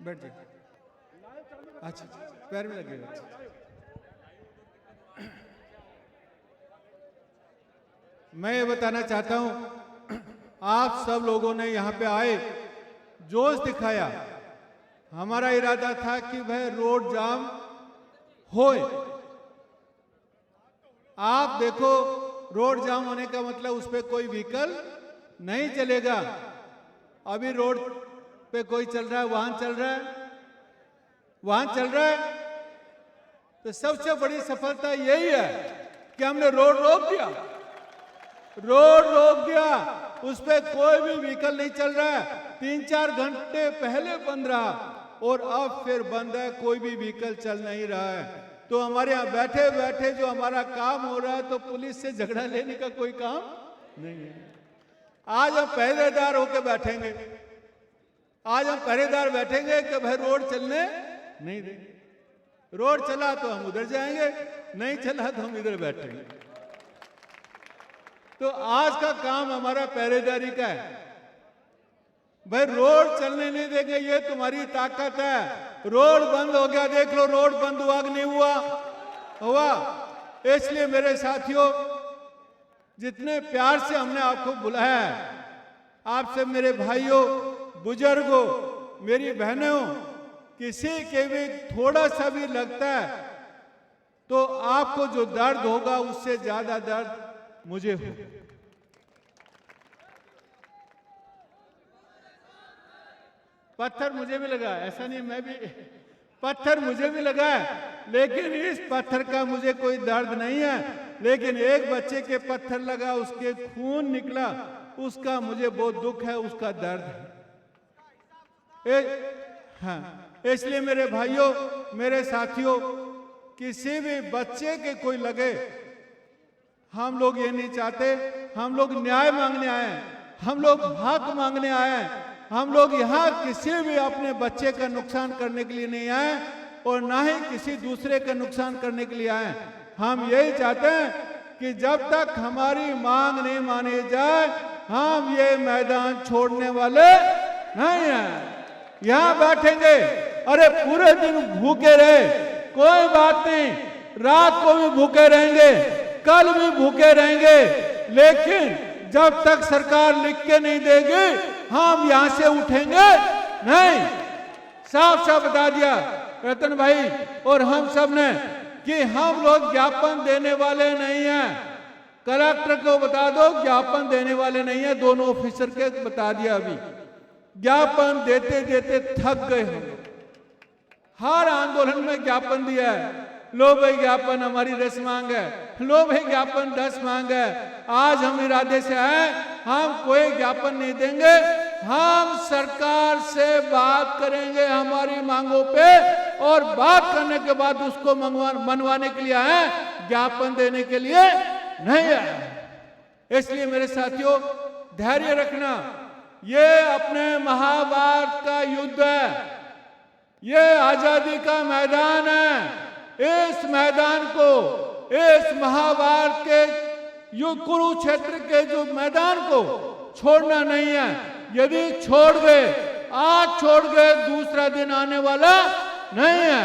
बैठ जाइए। अच्छा पैर में लगेगा। मैं ये बताना चाहता हूं, आप सब लोगों ने यहाँ पे आए, जोश दिखाया। हमारा इरादा था कि भाई रोड जाम होए। आप देखो, रोड जाम होने का मतलब उस पर कोई व्हीकल नहीं चलेगा। अभी रोड पे कोई चल रहा है, वाहन चल रहा है, वाहन चल रहा है। तो सबसे बड़ी सफलता यही है कि हमने रोड रोक दिया, रोड रोक दिया। उस पे कोई भी व्हीकल नहीं चल रहा है। 3-4 घंटे पहले बंद रहा और अब फिर बंद है, कोई भी व्हीकल चल नहीं रहा है। तो हमारे यहाँ बैठे बैठे जो हमारा काम हो रहा है, तो पुलिस से झगड़ा लेने का कोई काम नहीं है। आज हम पहरेदार होके बैठेंगे, आज हम पहरेदार बैठेंगे कि भाई रोड चलने नहीं देंगे। रोड चला तो हम उधर जाएंगे, नहीं चला तो हम इधर बैठेंगे। तो आज का काम हमारा पहरेदारी का है। भाई रोड चलने नहीं देंगे, ये तुम्हारी ताकत है। रोड बंद हो गया, देख लो, रोड बंद हुआ कि नहीं हुआ? हुआ। इसलिए मेरे साथियों, जितने प्यार से हमने आपको बुलाया है, आपसे मेरे भाइयों, बुजुर्गों, मेरी बहनों, किसी के भी थोड़ा सा भी लगता है तो आपको जो दर्द होगा उससे ज्यादा दर्द मुझे हो। पत्थर मुझे भी लगा, ऐसा नहीं, मैं भी, पत्थर मुझे भी लगा है, लेकिन इस पत्थर का मुझे कोई दर्द नहीं है। लेकिन एक बच्चे के पत्थर लगा, उसके खून निकला, उसका मुझे बहुत दुख है, उसका दर्द है। हाँ, इसलिए मेरे भाइयों, मेरे साथियों, किसी भी बच्चे के कोई लगे, हम लोग ये नहीं चाहते। हम लोग न्याय मांगने आए हैं, हम लोग हक मांगने आए हैं। हम लोग यहाँ किसी भी अपने बच्चे का नुकसान करने के लिए नहीं आए और ना ही किसी दूसरे का नुकसान करने के लिए आए। हम यही चाहते हैं कि जब तक हमारी मांग नहीं मानी जाए, हम ये मैदान छोड़ने वाले नहीं हैं। यहाँ बैठेंगे, अरे पूरे दिन भूखे रहे, कोई बात नहीं, रात को भी भूखे रहेंगे, कल भी भूखे रहेंगे, लेकिन जब तक सरकार लिख के नहीं देगी, हम यहां से उठेंगे नहीं। साफ साफ बता दिया रतन भाई और हम सब ने कि हम लोग ज्ञापन देने वाले नहीं हैं। कलेक्टर को बता दो, ज्ञापन देने वाले नहीं है। दोनों ऑफिसर के बता दिया। अभी ज्ञापन देते देते थक गए हम। हर आंदोलन में ज्ञापन दिया है। लो भाई ज्ञापन हमारी 10 मांग है, लो भाई ज्ञापन 10 मांग है। आज हम इरादे से आए, हम कोई ज्ञापन नहीं देंगे। हम सरकार से बात करेंगे हमारी मांगों पे, और बात करने के बाद उसको मनवाने के लिए आए, ज्ञापन देने के लिए नहीं आए। इसलिए मेरे साथियों, धैर्य रखना। ये अपने महाभारत का युद्ध है, ये आजादी का मैदान है। इस मैदान को, इस महाभारत के युद्ध, कुरुक्षेत्र के जो मैदान को छोड़ना नहीं है। यदि छोड़ गए, आज छोड़ गए, दूसरा दिन आने वाला नहीं है।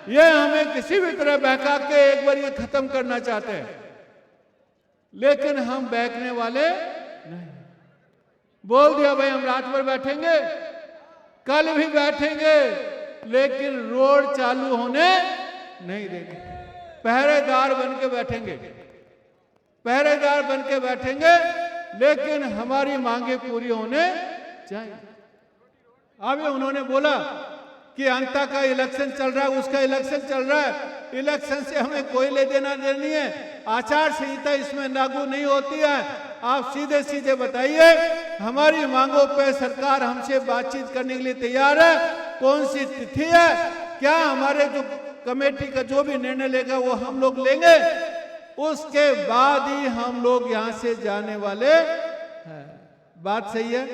ये हमें किसी भी तरह बहका के एक बार ये खत्म करना चाहते हैं, लेकिन हम बहकने वाले नहीं। बोल दिया भाई हम रात भर बैठेंगे, कल भी बैठेंगे, लेकिन रोड चालू होने नहीं देंगे। पहरेदार बन के बैठेंगे, पहरेदार बन के बैठेंगे, लेकिन हमारी मांगे पूरी होने चाहिए। अभी उन्होंने बोला कि अंता का इलेक्शन चल रहा है, उसका इलेक्शन चल रहा है। इलेक्शन से हमें कोई ले देना नहीं है। आचार संहिता इसमें लागू नहीं होती है। आप सीधे सीधे बताइए, हमारी मांगों पे सरकार हमसे बातचीत करने के लिए तैयार है। कौन सी तिथि है, क्या हमारे जो कमेटी का जो भी निर्णय लेगा वो हम लोग लेंगे, उसके बाद ही हम लोग यहां से जाने वाले हैं। बात सही है?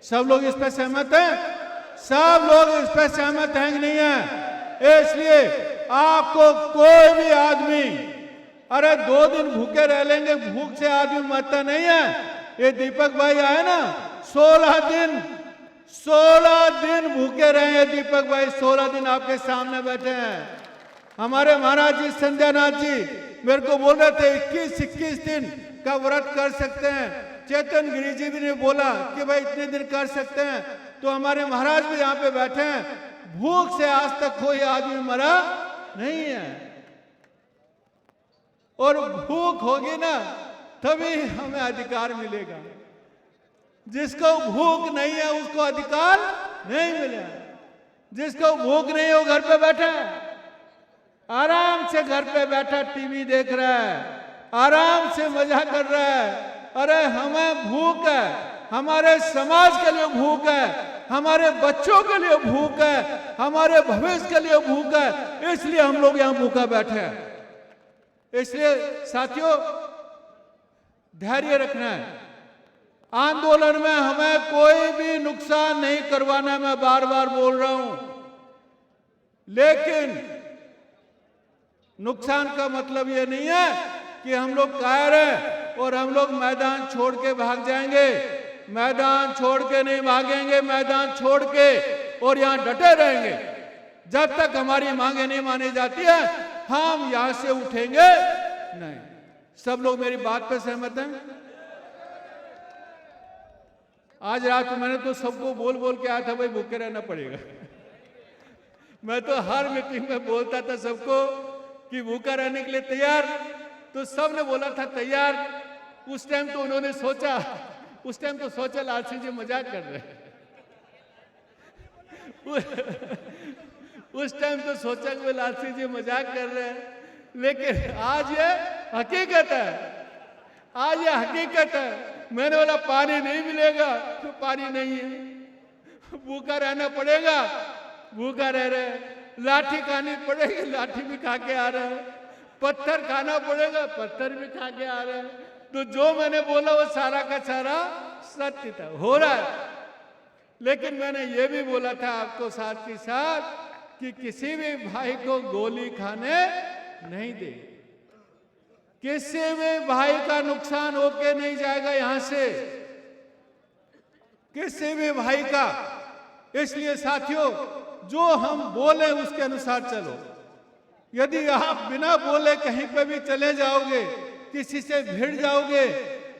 सब लोग इस पर सहमत हैं? सब लोग इस पर सहमत हैं कि नहीं है? इसलिए आपको कोई भी आदमी, अरे 2 दिन भूखे रह लेंगे, भूख से आदमी मरता नहीं है। ये दीपक भाई आए ना, 16 दिन 16 दिन भूखे रहे हैं दीपक भाई, 16 दिन आपके सामने बैठे हैं। हमारे महाराज जी संध्यानाथ जी मेरे को बोल रहे थे 21 दिन का व्रत कर सकते हैं। चेतन गिरी जी भी ने बोला कि भाई इतने दिन कर सकते हैं। तो हमारे महाराज भी यहाँ पे बैठे हैं। भूख से आज तक कोई आदमी मरा नहीं है, और भूख होगी ना तभी हमें अधिकार मिलेगा। जिसको भूख नहीं है उसको अधिकार नहीं मिलेगा। जिसको भूख नहीं है वो घर पे बैठा है, आराम से घर पे बैठा टीवी देख रहा है, आराम से मजा कर रहा है। अरे हमें भूख है, हमारे समाज के लिए भूख है, हमारे बच्चों के लिए भूख है, हमारे भविष्य के लिए भूख है, इसलिए हम लोग यहाँ भूखा बैठे हैं। इसलिए साथियों धैर्य रखना है। आंदोलन में हमें कोई भी नुकसान नहीं करवाना, मैं बार बार बोल रहा हूं। लेकिन नुकसान का मतलब यह नहीं है कि हम लोग कायर हैं और हम लोग मैदान छोड़ के भाग जाएंगे। मैदान छोड़ के नहीं भागेंगे, मैदान छोड़ के और यहां डटे रहेंगे। जब तक हमारी मांगे नहीं मानी जाती है हम यहां से उठेंगे नहीं। सब लोग मेरी बात पे सहमत हैं? आज रात मैंने तो सबको बोल बोल के आया था भाई भूखे रहना पड़ेगा। मैं तो हर मीटिंग में बोलता था सबको कि भूखा रहने के लिए तैयार, तो सब ने बोला था तैयार। उस टाइम तो उन्होंने सोचा, उस टाइम तो सोचा लाल सिंह जी मजाक कर रहे हैं। उस टाइम तो सोचा कि लाल सिंह जी मजाक कर रहे हैं, लेकिन आज ये हकीकत है। आज ये हकीकत है। मैंने बोला पानी नहीं मिलेगा तो पानी नहीं है, भूखा रहना पड़ेगा, भूखा रह रहे हैं। लाठी खानी पड़ेगी, लाठी भी खा के आ रहे हैं। पत्थर खाना पड़ेगा, पत्थर भी खा के आ रहे हैं। तो जो मैंने बोला वो सारा का सारा सत्य था, हो रहा है। लेकिन मैंने ये भी बोला था आपको साथ ही साथ कि किसी भी भाई को गोली खाने नहीं दे। किसी भी भाई का नुकसान होके नहीं जाएगा यहां से, किसी भी भाई का। इसलिए साथियों जो हम बोले उसके अनुसार चलो। यदि आप बिना बोले कहीं पे भी चले जाओगे, किसी से भिड़ जाओगे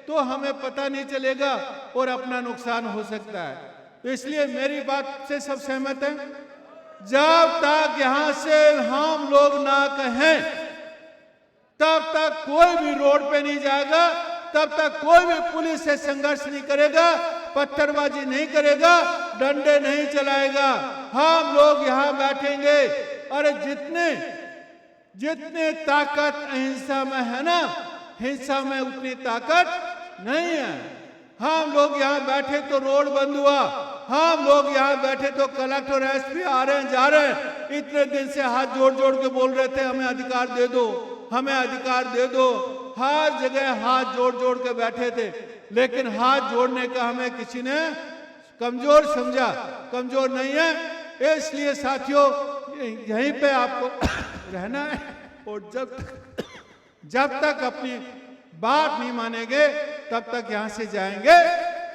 तो हमें पता नहीं चलेगा और अपना नुकसान हो सकता है। तो इसलिए मेरी बात से सब सहमत हैं। जब तक यहां से हम लोग ना कहें तब तक कोई भी रोड पे नहीं जाएगा, तब तक कोई भी पुलिस से संघर्ष नहीं करेगा, पत्थरबाजी नहीं करेगा, डंडे नहीं चलाएगा। हम लोग यहाँ बैठेंगे। अरे जितने ताकत अहिंसा में है ना, हिंसा में उतनी ताकत नहीं है। हम लोग यहाँ बैठे तो रोड बंद हुआ, हम लोग यहाँ बैठे तो कलेक्टर एसपी आ रहे हैं जा रहे हैं। इतने दिन से हाथ जोड़ जोड़ के बोल रहे थे हमें अधिकार दे दो, हमें अधिकार दे दो। हर जगह हाथ जोड़ जोड़ के बैठे थे, लेकिन हाथ जोड़ने का हमें किसी ने कमजोर समझा। कमजोर नहीं है। इसलिए साथियों यहीं पे आपको रहना है, और जब तक अपनी बात नहीं मानेंगे तब तक यहां से जाएंगे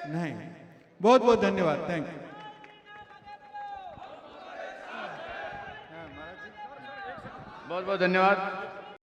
नहीं। बहुत बहुत धन्यवाद। Thank you. बहुत बहुत धन्यवाद।